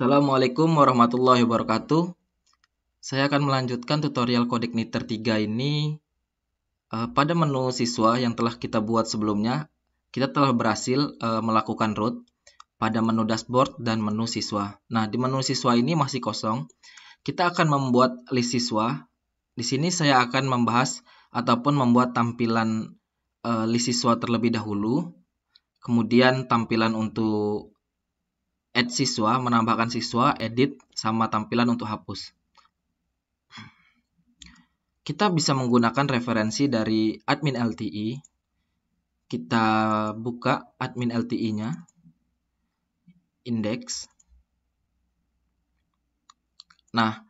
Assalamualaikum warahmatullahi wabarakatuh. Saya akan melanjutkan tutorial Codeigniter 3 ini. Pada menu siswa yang telah kita buat sebelumnya, kita telah berhasil melakukan root pada menu dashboard dan menu siswa. Nah, di menu siswa ini masih kosong. Kita akan membuat list siswa. Di sini saya akan membahas ataupun membuat tampilan list siswa terlebih dahulu. Kemudian tampilan untuk add siswa, menambahkan siswa, edit, sama tampilan untuk hapus. Kita bisa menggunakan referensi dari admin LTE. Kita buka admin LTE-nya, index. Nah,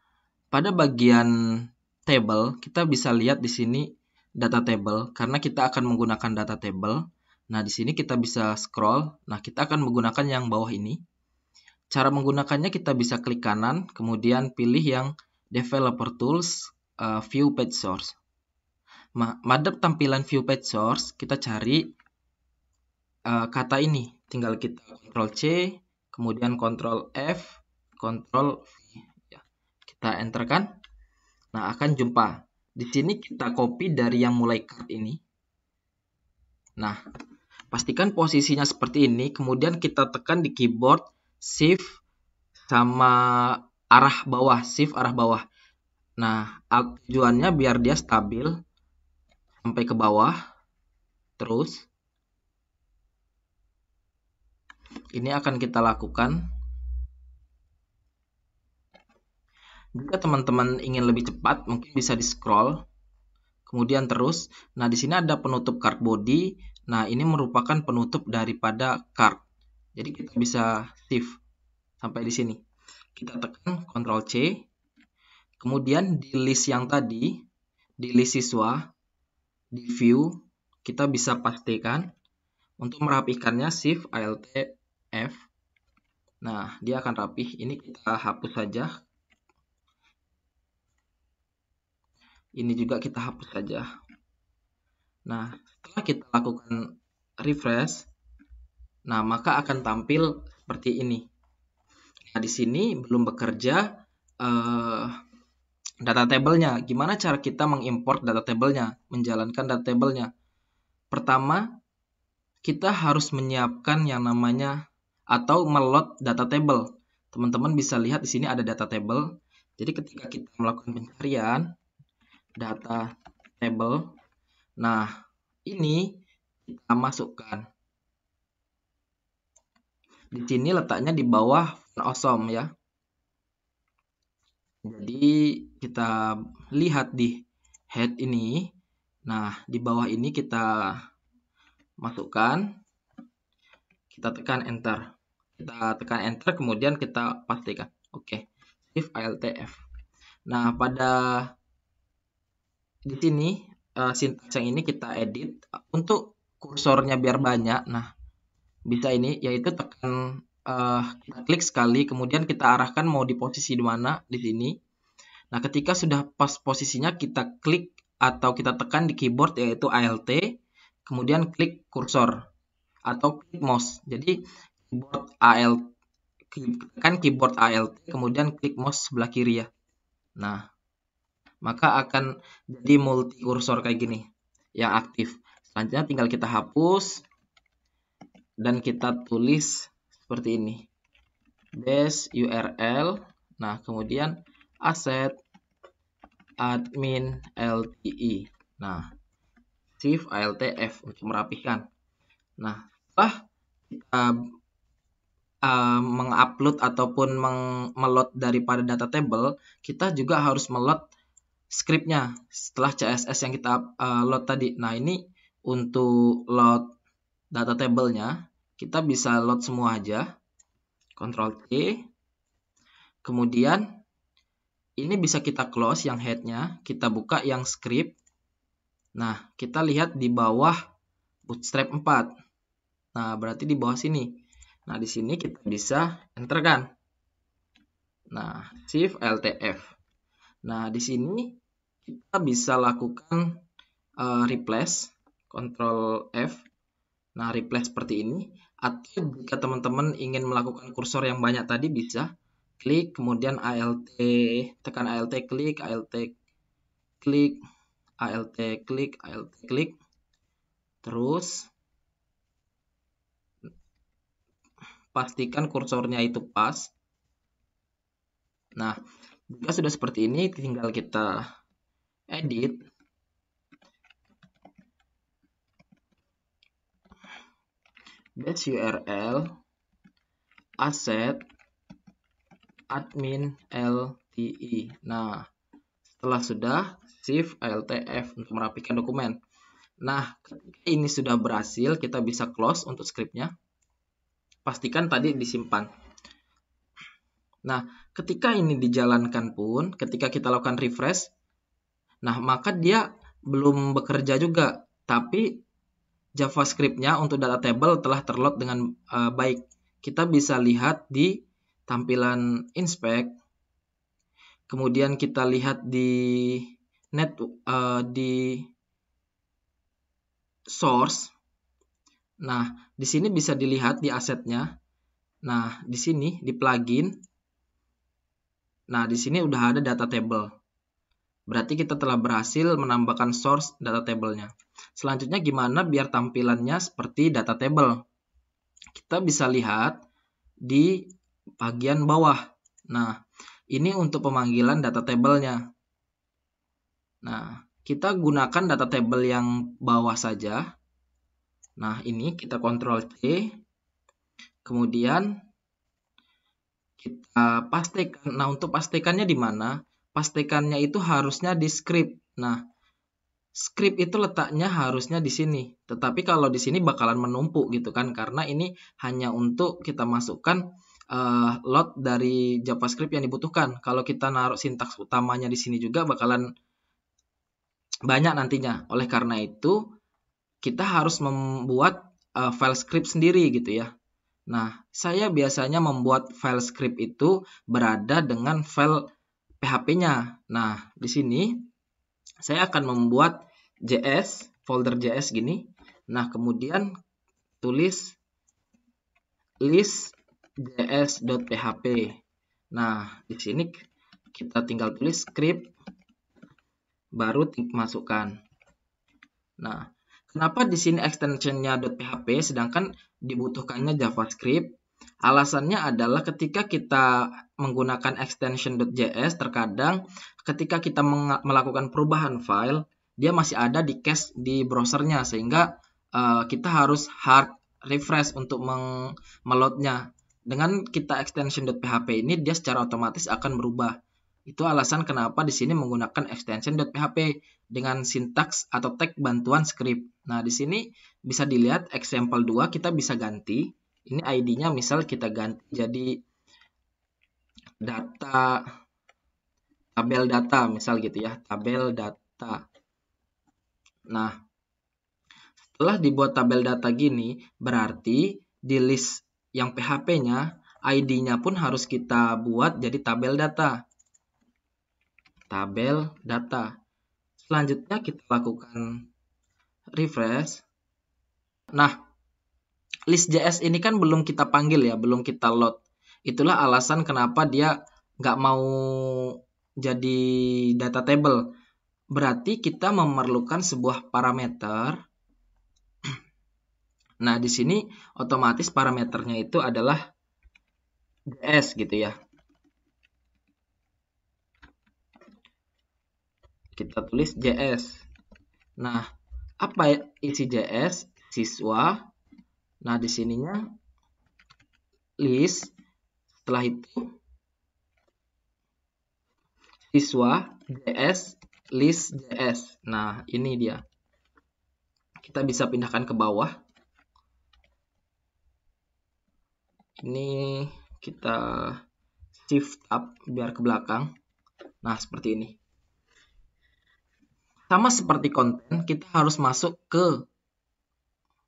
pada bagian table, kita bisa lihat di sini data table, karena kita akan menggunakan data table. Nah, di sini kita bisa scroll. Nah, kita akan menggunakan yang bawah ini. Cara menggunakannya kita bisa klik kanan, kemudian pilih yang Developer Tools, View Page Source. Pada tampilan View Page Source, kita cari kata ini. Tinggal kita Ctrl+C, kemudian Ctrl+F, Ctrl+V. Ya, kita enterkan. Nah, akan jumpa. Di sini kita copy dari yang mulai card ini. Nah, pastikan posisinya seperti ini, kemudian kita tekan di keyboard Shift sama arah bawah, Shift arah bawah. Nah, tujuannya biar dia stabil sampai ke bawah. Terus ini akan kita lakukan. Jika teman-teman ingin lebih cepat, mungkin bisa di scroll. Kemudian terus. Nah, di sini ada penutup card body. Nah, ini merupakan penutup daripada card. Jadi kita bisa shift sampai di sini. Kita tekan Ctrl+C. Kemudian di list yang tadi, di list siswa, di view, kita bisa pastikan. Untuk merapikannya Shift Alt F. Nah, dia akan rapih. Ini kita hapus saja. Ini juga kita hapus saja. Nah, setelah kita lakukan refresh, nah maka akan tampil seperti ini. Nah, di sini belum bekerja data table-nya. Gimana cara kita mengimport data table-nya, menjalankan data table-nya? Pertama, kita harus menyiapkan yang namanya atau meload data table. Teman-teman bisa lihat di sini ada data table. Jadi ketika kita melakukan pencarian data table, nah ini kita masukkan. Di sini letaknya di bawah awesome ya. Jadi kita lihat di head ini. Nah, di bawah ini kita masukkan. Kita tekan enter. Kita tekan enter, kemudian kita pastikan. Oke. Shift Alt F. Nah, pada di sini sintaks yang ini kita edit untuk kursornya biar banyak. Nah, bisa ini, yaitu tekan kita klik sekali, kemudian kita arahkan mau di posisi di mana di sini. Nah, ketika sudah pas posisinya, kita klik atau kita tekan di keyboard yaitu Alt, kemudian klik kursor atau klik mouse. Jadi keyboard Alt, tekan keyboard Alt, kemudian klik mouse sebelah kiri ya. Nah, maka akan jadi multi kursor kayak gini yang aktif. Selanjutnya tinggal kita hapus dan kita tulis seperti ini. Base URL. Nah, kemudian asset admin LTE. Nah, Shift Alt F untuk merapikan. Nah, setelah kita mengupload ataupun meload daripada data table, kita juga harus meload scriptnya setelah CSS yang kita load tadi. Nah, ini untuk load data table-nya, kita bisa load semua aja. Ctrl+T. Kemudian ini bisa kita close yang head-nya, kita buka yang script. Nah, kita lihat di bawah Bootstrap 4. Nah, berarti di bawah sini. Nah, di sini kita bisa enterkan. Nah, Shift Alt F. Nah, di sini kita bisa lakukan replace, Ctrl F. Nah, replace seperti ini. Atau jika teman-teman ingin melakukan kursor yang banyak tadi bisa. klik, kemudian alt, tekan alt klik, alt klik, alt klik, alt klik, terus pastikan kursornya itu pas. Nah, jika sudah seperti ini, tinggal kita edit. Base URL asset admin LTE. Nah, setelah sudah, shift alt F untuk merapikan dokumen. Nah, ketika ini sudah berhasil, kita bisa close untuk scriptnya. Pastikan tadi disimpan. Nah, ketika ini dijalankan pun, ketika kita lakukan refresh, nah maka dia belum bekerja juga, tapi JavaScript-nya untuk data table telah terload dengan baik. Kita bisa lihat di tampilan inspect, kemudian kita lihat di di source. Nah, di sini bisa dilihat di asetnya. Nah, di sini di plugin. Nah, di sini udah ada data table. Berarti kita telah berhasil menambahkan source data table-nya. Selanjutnya gimana biar tampilannya seperti data table? Kita bisa lihat di bagian bawah. Nah, ini untuk pemanggilan data table-nya. Nah, kita gunakan data table yang bawah saja. Nah, ini kita Ctrl C. Kemudian kita pastikan. Nah, untuk pastikannya di mana? Pastikannya itu harusnya di script. Nah, script itu letaknya harusnya di sini. Tetapi kalau di sini bakalan menumpuk gitu kan, karena ini hanya untuk kita masukkan load dari JavaScript yang dibutuhkan. Kalau kita naruh sintaks utamanya di sini juga bakalan banyak nantinya. Oleh karena itu, kita harus membuat file script sendiri gitu ya. Nah, saya biasanya membuat file script itu berada dengan file PHP-nya. Nah, di sini saya akan membuat JS, folder JS gini. Nah, kemudian tulis list.js.php. Nah, di sini kita tinggal tulis script, baru masukkan. Nah, kenapa di sini extensionnya .php sedangkan dibutuhkannya JavaScript? Alasannya adalah ketika kita menggunakan extension .js, terkadang ketika kita melakukan perubahan file, dia masih ada di cache di browsernya, sehingga kita harus hard refresh untuk meloadnya. Dengan kita extension .php ini, dia secara otomatis akan berubah. Itu alasan kenapa di sini menggunakan extension .php dengan sintaks atau tag bantuan script. Nah, di sini bisa dilihat example 2 kita bisa ganti. Ini ID-nya misal kita ganti jadi data, tabel data misal gitu ya, tabel data. Nah, setelah dibuat tabel data gini, berarti di list yang PHP-nya, ID-nya pun harus kita buat jadi tabel data. Tabel data. Selanjutnya kita lakukan refresh. Nah, list.js ini kan belum kita panggil ya, belum kita load. Itulah alasan kenapa dia nggak mau jadi data table. Berarti kita memerlukan sebuah parameter. Nah, di sini otomatis parameternya itu adalah JS gitu ya. Kita tulis JS. Nah, apa isi JS? Siswa. Nah, di sininya list. Setelah itu siswa JS list JS. Nah, ini dia. Kita bisa pindahkan ke bawah. Ini kita shift up biar ke belakang. Nah, seperti ini. Sama seperti konten, kita harus masuk ke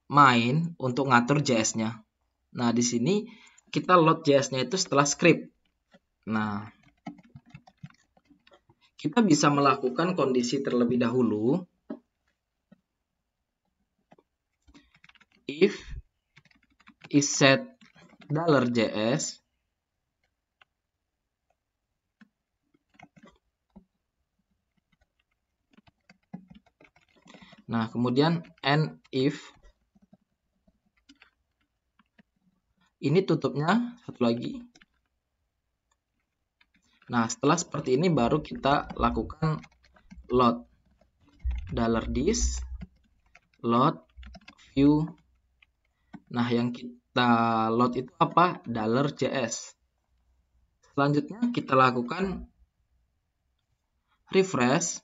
main untuk ngatur JS-nya. Nah, di sini kita load JS-nya itu setelah script. Nah, kita bisa melakukan kondisi terlebih dahulu. If is set $JS, Nah, kemudian and if. Ini tutupnya satu lagi. Nah, setelah seperti ini baru kita lakukan load $this load view. Nah, yang kita load itu apa? $JS. Selanjutnya kita lakukan refresh.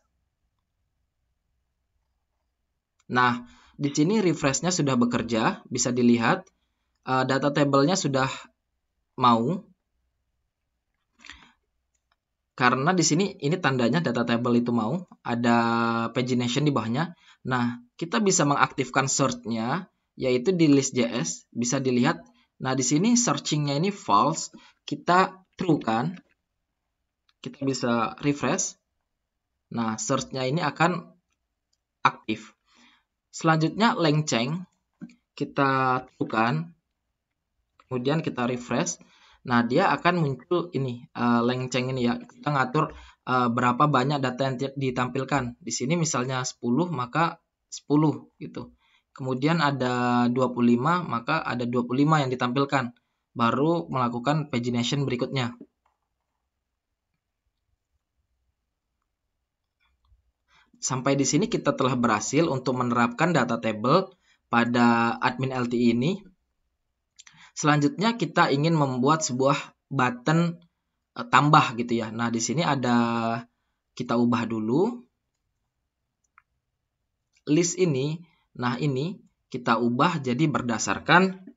Nah, di sini refresh-nya sudah bekerja, bisa dilihat data table-nya sudah mau. Karena di sini ini tandanya data table itu mau, ada pagination di bawahnya. Nah, kita bisa mengaktifkan search-nya, yaitu di list.js, bisa dilihat. Nah, di sini searching-nya ini false, kita true kan? Kita bisa refresh. Nah, search-nya ini akan aktif. Selanjutnya lengceng, kita true kan? Kemudian kita refresh. Nah, dia akan muncul ini lengceng ini ya. Kita ngatur berapa banyak data yang ditampilkan. Di sini misalnya 10, maka 10 gitu. Kemudian ada 25, maka ada 25 yang ditampilkan. Baru melakukan pagination berikutnya. Sampai di sini kita telah berhasil untuk menerapkan data table pada admin LTI ini. Selanjutnya kita ingin membuat sebuah button tambah gitu ya. Nah, di sini ada, kita ubah dulu list ini. Nah, ini kita ubah jadi berdasarkan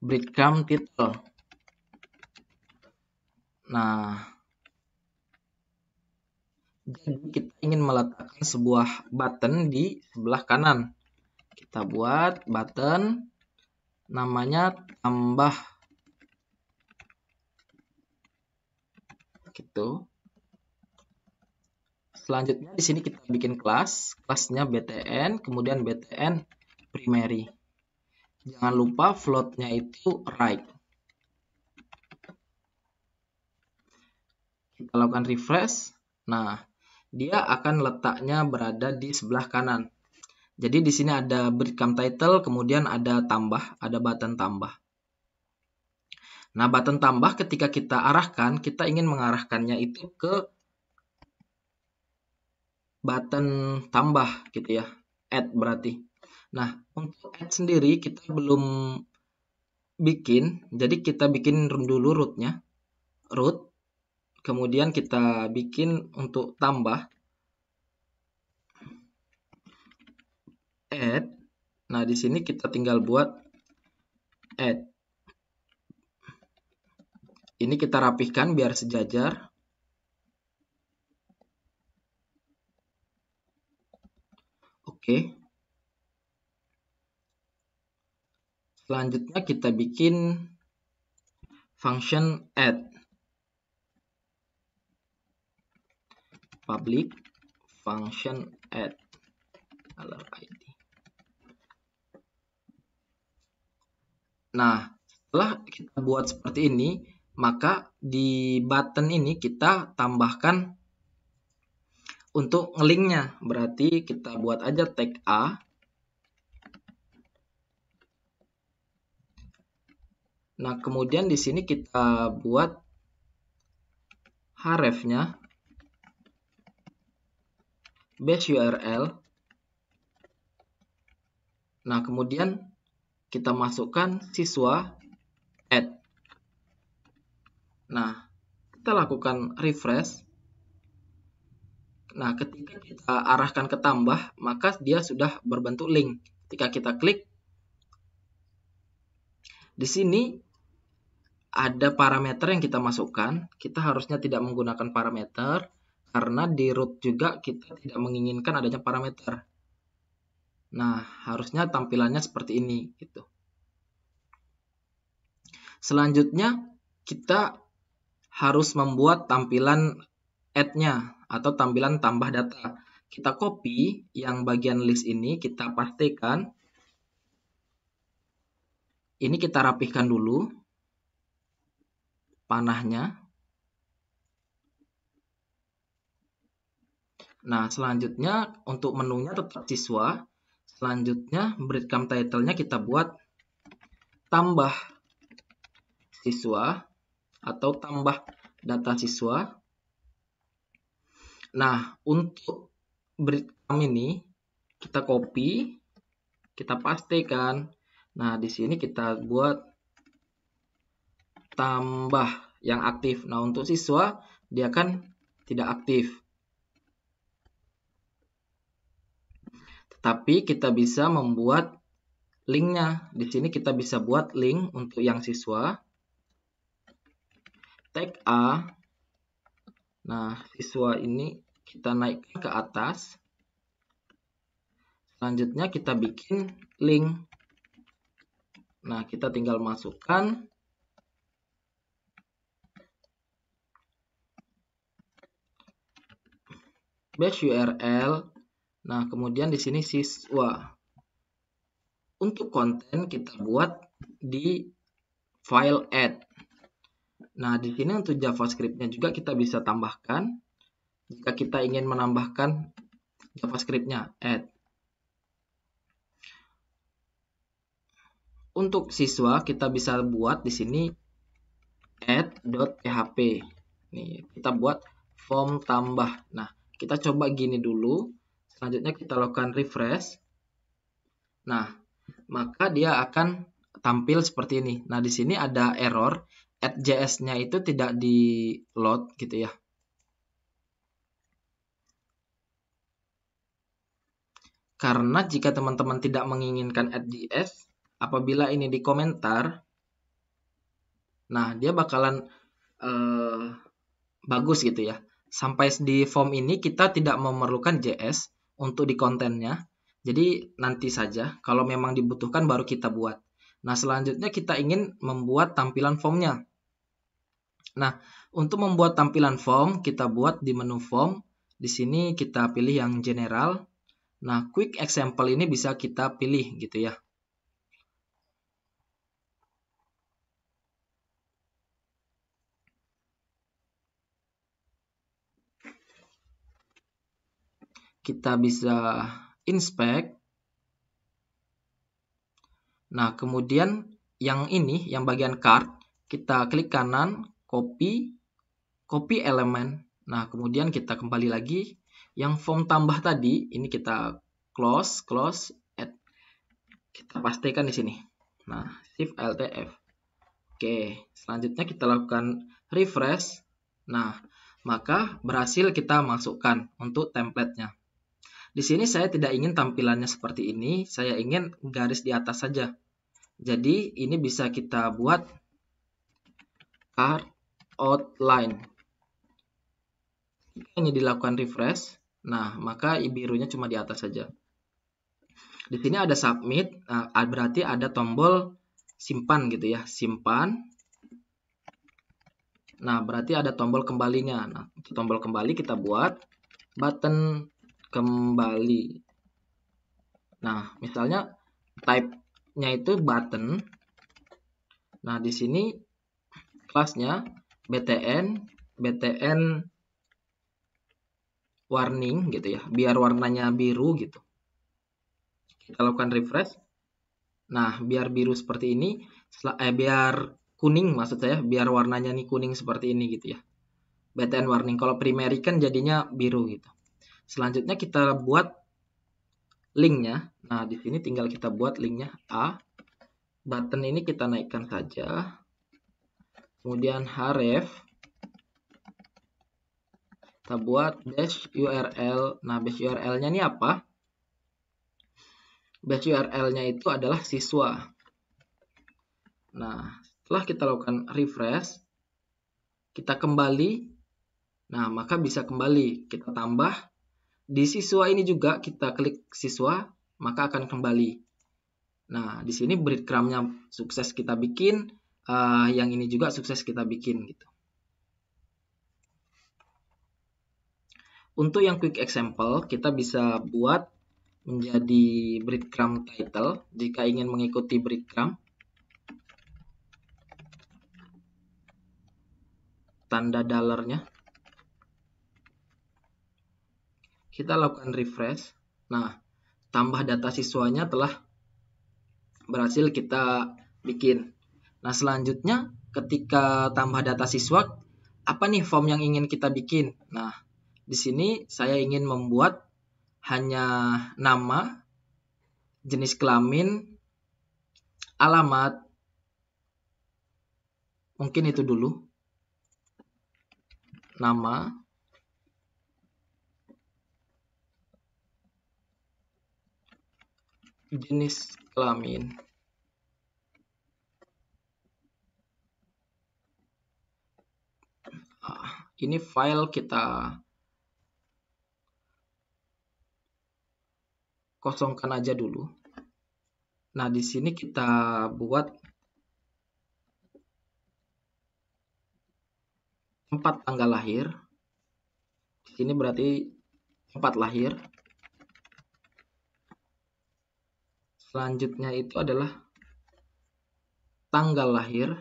breadcrumb title. Nah, jadi kita ingin meletakkan sebuah button di sebelah kanan. Kita buat button namanya tambah gitu. Selanjutnya di sini kita bikin kelasnya btn, kemudian btn primary. Jangan lupa floatnya itu right. Kita lakukan refresh. Nah, dia akan letaknya berada di sebelah kanan. Jadi di sini ada breadcrumb title, kemudian ada tambah, ada button tambah. Nah, button tambah ketika kita arahkan, kita ingin mengarahkannya itu ke button tambah gitu ya. Add berarti. Nah, untuk add sendiri kita belum bikin, jadi kita bikin dulu rootnya. Root. Kemudian kita bikin untuk tambah. Add. Nah, di sini kita tinggal buat add. Ini kita rapihkan biar sejajar. Oke. Selanjutnya kita bikin function add. Public function add $id. Nah, setelah kita buat seperti ini, maka di button ini kita tambahkan untuk nge-linknya. Berarti kita buat aja tag A. Nah, kemudian di sini kita buat href-nya base URL. Nah, kemudian kita masukkan siswa add. Nah, kita lakukan refresh. Nah, ketika kita arahkan ke tambah, maka dia sudah berbentuk link. Ketika kita klik, di sini ada parameter yang kita masukkan. Kita harusnya tidak menggunakan parameter, karena di root juga kita tidak menginginkan adanya parameter. Nah, harusnya tampilannya seperti ini gitu. Selanjutnya kita harus membuat tampilan add-nya atau tampilan tambah data. Kita copy yang bagian list ini, kita pastikan. Ini kita rapihkan dulu panahnya. Nah, selanjutnya untuk menunya tetap siswa. Selanjutnya breadcrumb title-nya kita buat tambah siswa atau tambah data siswa. Nah, untuk breadcrumb ini kita copy, kita pastekan. Nah, di sini kita buat tambah yang aktif. Nah, untuk siswa dia kan tidak aktif. Tetapi kita bisa membuat linknya. Di sini kita bisa buat link untuk yang siswa. Tag A. Nah, siswa ini kita naikkan ke atas. Selanjutnya kita bikin link. Nah, kita tinggal masukkan base URL. Nah, kemudian di sini siswa. Untuk konten kita buat di file add. Nah, di sini untuk JavaScript-nya juga kita bisa tambahkan. Jika kita ingin menambahkan JavaScript-nya, add. Untuk siswa kita bisa buat di sini add.php. Nih, kita buat form tambah. Nah, kita coba gini dulu. Selanjutnya kita lakukan refresh. Nah, maka dia akan tampil seperti ini. Nah, di sini ada error, add.js-nya itu tidak di load gitu ya. Karena jika teman-teman tidak menginginkan add.js, apabila ini di komentar, nah dia bakalan bagus gitu ya. Sampai di form ini kita tidak memerlukan JS untuk di kontennya. Jadi nanti saja kalau memang dibutuhkan baru kita buat. Nah, selanjutnya kita ingin membuat tampilan formnya. Nah, untuk membuat tampilan form kita buat di menu form. Di sini kita pilih yang general. Nah, quick example ini bisa kita pilih gitu ya. Kita bisa inspect. Nah, kemudian yang ini, yang bagian card, kita klik kanan, copy elemen. Nah, kemudian kita kembali lagi. Yang form tambah tadi, ini kita close, add. Kita pastikan di sini. Nah, Shift Alt F. Oke, selanjutnya kita lakukan refresh. Nah, maka berhasil kita masukkan untuk template-nya. Di sini saya tidak ingin tampilannya seperti ini, saya ingin garis di atas saja. Jadi ini bisa kita buat card outline. Jika ini dilakukan refresh, nah maka birunya cuma di atas saja. Di sini ada submit, nah, berarti ada tombol simpan gitu ya, simpan. Nah berarti ada tombol kembalinya. Nah untuk tombol kembali kita buat button kembali. Nah misalnya type-nya itu button. Nah di sini kelasnya btn warning gitu ya, biar warnanya biru gitu. Kita lakukan refresh. Nah, biar biru seperti ini, biar kuning maksud saya, biar warnanya nih kuning seperti ini gitu ya. btn warning. Kalau primary kan jadinya biru gitu. Selanjutnya kita buat linknya. Nah, di sini tinggal kita buat linknya A. Button ini kita naikkan saja. Kemudian href. Kita buat base URL. Nah, base URL-nya ini apa? Base URL-nya itu adalah siswa. Nah, setelah kita lakukan refresh, kita kembali. Nah, maka bisa kembali. Kita tambah. Di siswa ini juga kita klik siswa, maka akan kembali. Nah, di sini breadcrumb-nya sukses kita bikin. Yang ini juga sukses kita bikin gitu. Untuk yang quick example, kita bisa buat menjadi breadcrumb title jika ingin mengikuti breadcrumb. Tanda $-nya. Kita lakukan refresh. Nah, tambah data siswanya telah berhasil kita bikin. Nah, selanjutnya ketika tambah data siswa, apa nih form yang ingin kita bikin? Nah, di sini saya ingin membuat hanya nama, jenis kelamin, alamat, mungkin itu dulu. Nama, jenis kelamin, ini file kita kosongkan aja dulu. Nah, di sini kita buat tempat tanggal lahir. Di sini berarti tempat lahir. Selanjutnya itu adalah tanggal lahir.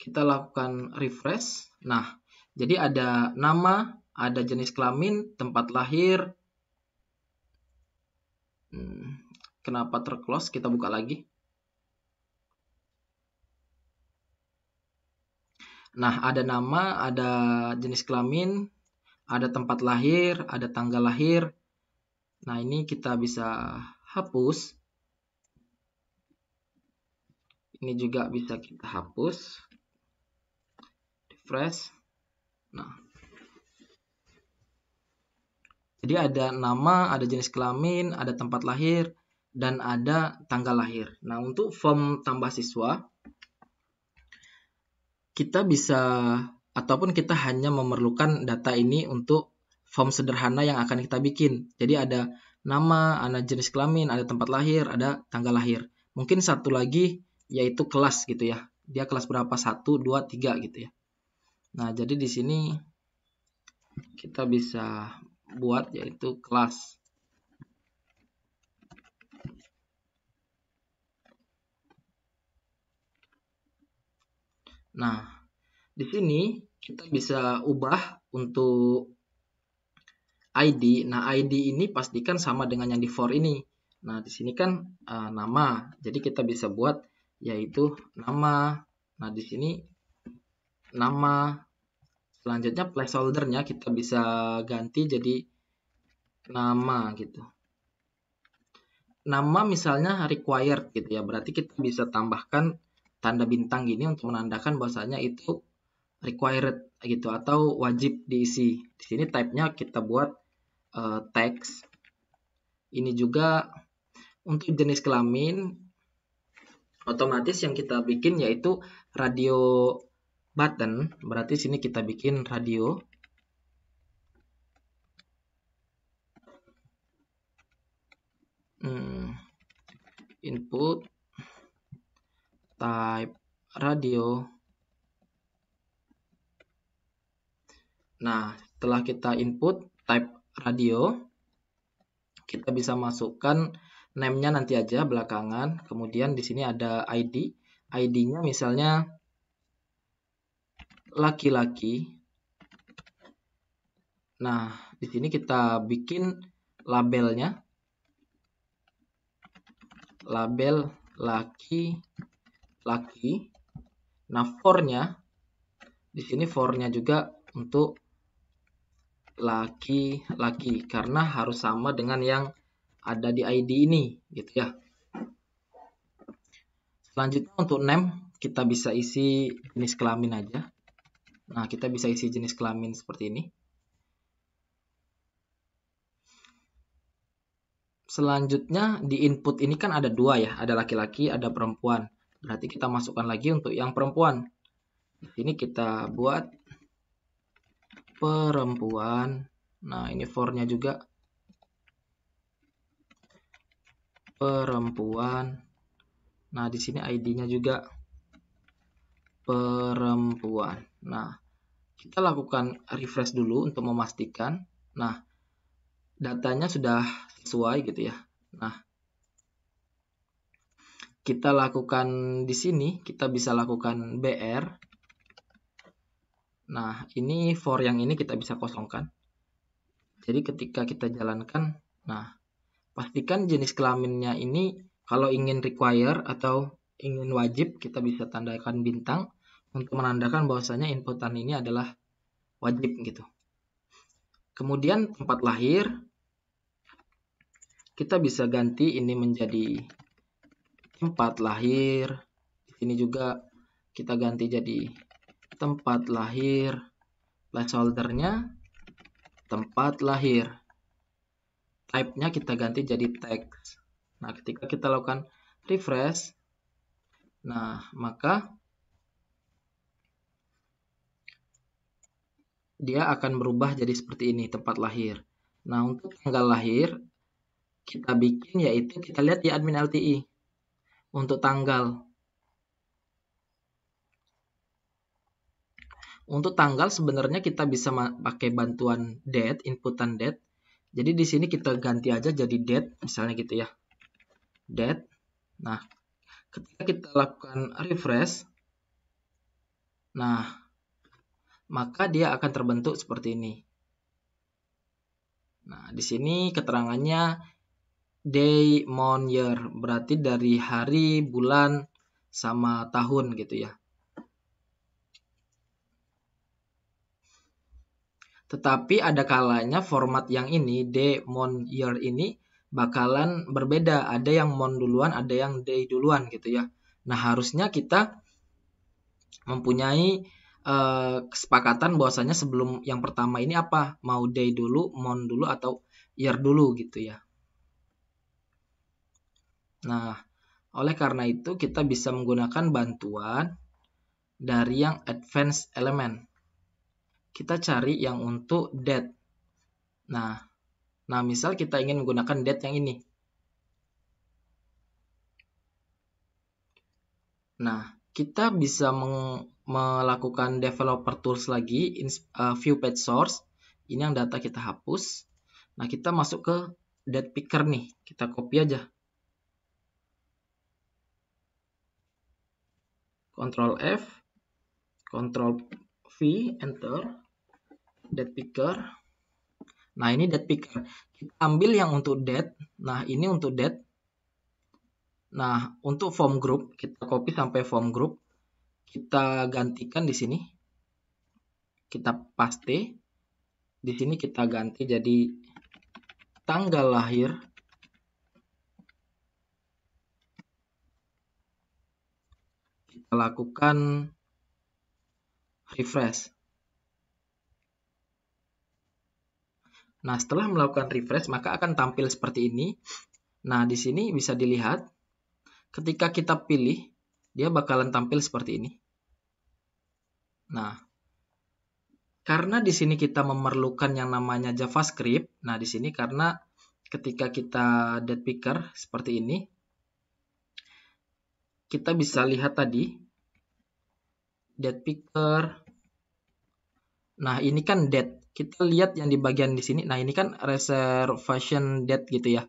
Kita lakukan refresh. Nah, jadi ada nama, ada jenis kelamin, tempat lahir. Kenapa terclose? Kita buka lagi. Nah, ada nama, ada jenis kelamin, ada tempat lahir, ada tanggal lahir. Nah, ini kita bisa hapus. Ini juga bisa kita hapus. Refresh. Nah, jadi ada nama, ada jenis kelamin, ada tempat lahir, dan ada tanggal lahir. Nah, untuk form tambah siswa, kita bisa ataupun kita hanya memerlukan data ini untuk form sederhana yang akan kita bikin. Jadi ada nama, ada jenis kelamin, ada tempat lahir, ada tanggal lahir. Mungkin satu lagi yaitu kelas gitu ya. Dia kelas berapa? 1, 2, 3 gitu ya. Nah, jadi di sini kita bisa buat yaitu kelas. Nah, di sini kita bisa ubah untuk ID. Nah, ID ini pastikan sama dengan yang di for ini. Nah, di sini kan nama. Jadi kita bisa buat yaitu nama. Nah, di sini nama. Selanjutnya placeholder-nya kita bisa ganti jadi nama gitu. Nama misalnya required gitu ya. Berarti kita bisa tambahkan tanda bintang gini untuk menandakan bahwasanya itu required gitu atau wajib diisi. Di sini type-nya kita buat text. Ini juga untuk jenis kelamin otomatis yang kita bikin yaitu radio button. Berarti sini kita bikin radio. Input type radio. Nah, setelah kita input type radio, kita bisa masukkan name-nya nanti aja belakangan. Kemudian di sini ada ID. ID-nya misalnya laki-laki. Nah, di sini kita bikin labelnya. Label laki-laki. Nah, for-nya di sini for-nya juga untuk laki-laki karena harus sama dengan yang ada di ID ini gitu ya. Selanjutnya untuk name kita bisa isi jenis kelamin aja. Nah, kita bisa isi jenis kelamin seperti ini. Selanjutnya di input ini kan ada dua ya, ada laki-laki, ada perempuan. Berarti kita masukkan lagi untuk yang perempuan. Di sini kita buat perempuan. Nah, ini for-nya juga perempuan. Nah, di sini ID-nya juga perempuan. Nah, kita lakukan refresh dulu untuk memastikan. Nah, datanya sudah sesuai gitu ya. Nah, kita lakukan di sini, kita bisa lakukan BR. Nah, ini for yang ini kita bisa kosongkan. Jadi ketika kita jalankan, nah, pastikan jenis kelaminnya ini kalau ingin require atau ingin wajib, kita bisa tandakan bintang untuk menandakan bahwasanya inputan ini adalah wajib gitu. Kemudian tempat lahir, kita bisa ganti ini menjadi tempat lahir. Di sini juga kita ganti jadi tempat lahir, placeholder-nya tempat lahir. Type-nya kita ganti jadi text. Nah, ketika kita lakukan refresh, nah, maka dia akan berubah jadi seperti ini, tempat lahir. Nah, untuk tanggal lahir, kita bikin yaitu kita lihat di admin LTI. Untuk tanggal. Untuk tanggal sebenarnya kita bisa pakai bantuan date, inputan date. Jadi di sini kita ganti aja jadi date, misalnya gitu ya. Date. Nah, ketika kita lakukan refresh, nah, maka dia akan terbentuk seperti ini. Nah, di sini keterangannya day, month, year, berarti dari hari, bulan, sama tahun gitu ya. Tetapi ada kalanya format yang ini, day, month, year ini bakalan berbeda. Ada yang month duluan, ada yang day duluan gitu ya. Nah, harusnya kita mempunyai kesepakatan bahwasanya sebelum yang pertama ini apa? Mau day dulu, month dulu, atau year dulu gitu ya. Nah, oleh karena itu kita bisa menggunakan bantuan dari yang advanced element. Kita cari yang untuk date. Nah, misal kita ingin menggunakan date yang ini. Nah, kita bisa melakukan developer tools lagi, view page source. Ini yang data kita hapus. Nah, kita masuk ke date picker nih. Kita copy aja. Ctrl F, Ctrl V, Enter. Date picker. Nah, ini date picker. Kita ambil yang untuk date. Nah, ini untuk date. Nah, untuk form group, kita copy sampai form group. Kita gantikan di sini. Kita paste. Di sini kita ganti jadi tanggal lahir. Kita lakukan refresh. Nah, setelah melakukan refresh, maka akan tampil seperti ini. Nah, di sini bisa dilihat, ketika kita pilih, dia bakalan tampil seperti ini. Nah, karena di sini kita memerlukan yang namanya JavaScript, nah di sini karena ketika kita date picker seperti ini, kita bisa lihat tadi, date picker. Nah, ini kan date. Kita lihat yang di bagian di sini. Nah, ini kan reservation date gitu ya.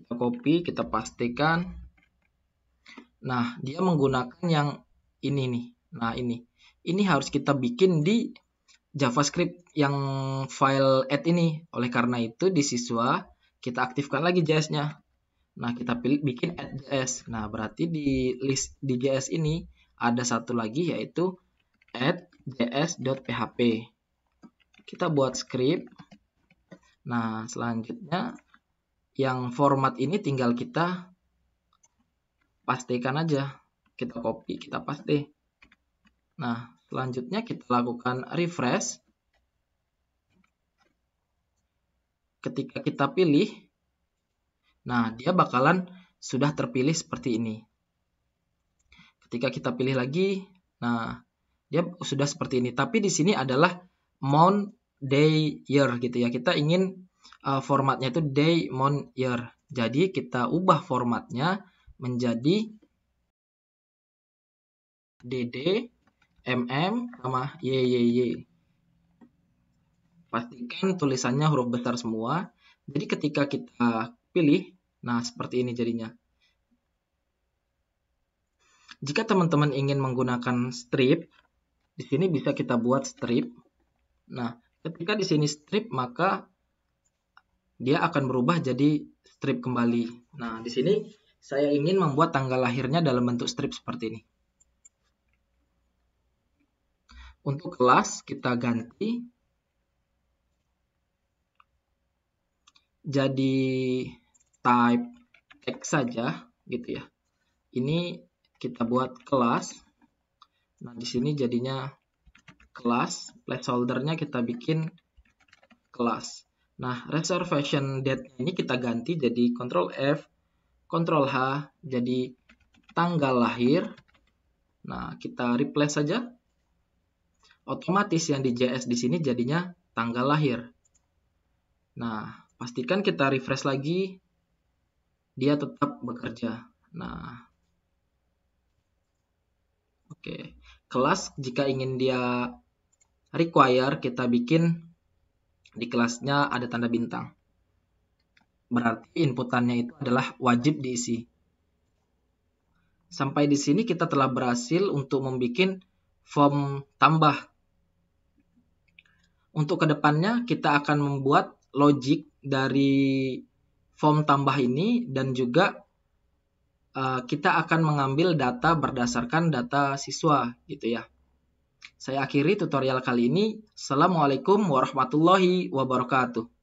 Kita copy, kita pastikan. Nah, dia menggunakan yang ini nih. Nah, ini harus kita bikin di JavaScript yang file add ini. Oleh karena itu di siswa kita aktifkan lagi JS-nya. Nah, kita pilih bikin add JS. Nah, berarti di list di JS ini ada satu lagi yaitu add js.php. Kita buat script. Nah, selanjutnya yang format ini tinggal kita pastikan aja. Kita copy, kita paste. Nah, selanjutnya kita lakukan refresh. Ketika kita pilih, nah dia bakalan sudah terpilih seperti ini. Ketika kita pilih lagi, nah dia sudah seperti ini. Tapi di sini adalah month, day, year gitu ya. Kita ingin formatnya itu day, month, year. Jadi kita ubah formatnya menjadi dd, mm, sama yyyy. pastikan tulisannya huruf besar semua. Jadi ketika kita pilih, nah seperti ini jadinya. Jika teman-teman ingin menggunakan strip, di sini bisa kita buat strip. Nah, ketika di sini strip, maka dia akan berubah jadi strip kembali. Nah, di sini saya ingin membuat tanggal lahirnya dalam bentuk strip seperti ini. Untuk kelas kita ganti jadi type text saja gitu ya. Ini kita buat kelas. Nah, di sini jadinya kelas, placeholder-nya kita bikin kelas. Nah, reservation date ini kita ganti jadi Ctrl F, Ctrl H, jadi tanggal lahir. Nah, kita replace saja. Otomatis yang di JS di sini jadinya tanggal lahir. Nah, pastikan kita refresh lagi, dia tetap bekerja. Nah, oke. Kelas jika ingin dia require, kita bikin di kelasnya ada tanda bintang. Berarti inputannya itu adalah wajib diisi. Sampai di sini kita telah berhasil untuk membuat form tambah. Untuk kedepannya kita akan membuat logic dari form tambah ini dan juga kita akan mengambil data berdasarkan data siswa gitu ya. Saya akhiri tutorial kali ini. Assalamualaikum warahmatullahi wabarakatuh.